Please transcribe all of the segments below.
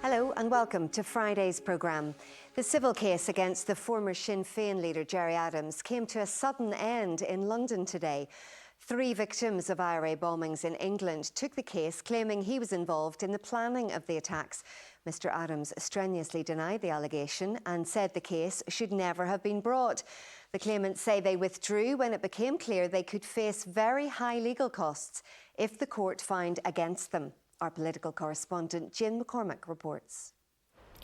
Hello and welcome to Friday's programme. The civil case against the former Sinn Féin leader Gerry Adams came to a sudden end in London today. 3 victims of IRA bombings in England took the case, claiming he was involved in the planning of the attacks. Mr Adams strenuously denied the allegation and said the case should never have been brought. The claimants say they withdrew when it became clear they could face very high legal costs if the court found against them. Our political correspondent Jim McCormack reports.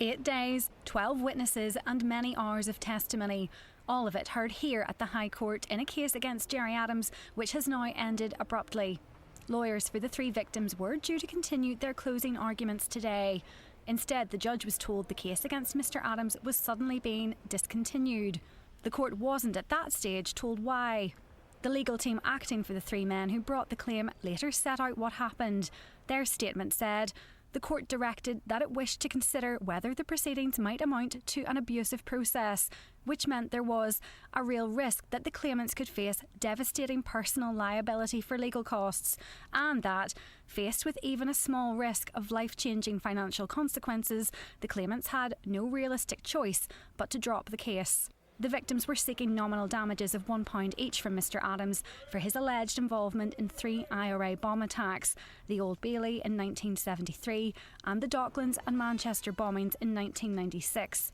8 days, 12 witnesses and many hours of testimony. All of it heard here at the High Court in a case against Gerry Adams, which has now ended abruptly. Lawyers for the 3 victims were due to continue their closing arguments today. Instead, the judge was told the case against Mr Adams was suddenly being discontinued. The court wasn't at that stage told why. The legal team acting for the 3 men who brought the claim later set out what happened. Their statement said, the court directed that it wished to consider whether the proceedings might amount to an abusive process, which meant there was a real risk that the claimants could face devastating personal liability for legal costs, and that, faced with even a small risk of life-changing financial consequences, the claimants had no realistic choice but to drop the case. The victims were seeking nominal damages of £1 each from Mr Adams for his alleged involvement in 3 IRA bomb attacks, the Old Bailey in 1973 and the Docklands and Manchester bombings in 1996.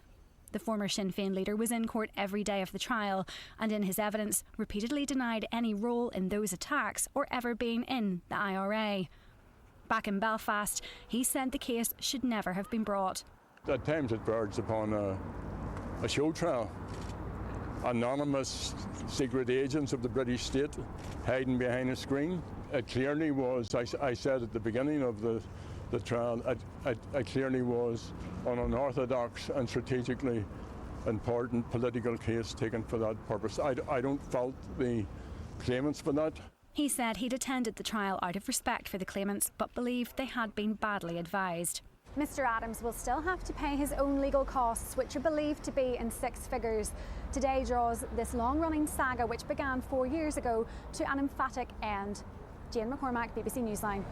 The former Sinn Féin leader was in court every day of the trial and in his evidence repeatedly denied any role in those attacks or ever being in the IRA. Back in Belfast, he said the case should never have been brought. At times it verges upon a show trial. Anonymous secret agents of the British state hiding behind a screen. It clearly was, I said at the beginning of the trial, it clearly was an unorthodox and strategically important political case taken for that purpose. I don't fault the claimants for that. He said he'd attended the trial out of respect for the claimants, but believed they had been badly advised. Mr Adams will still have to pay his own legal costs, which are believed to be in 6 figures. Today draws this long-running saga, which began 4 years ago, to an emphatic end. Jane McCormack, BBC Newsline.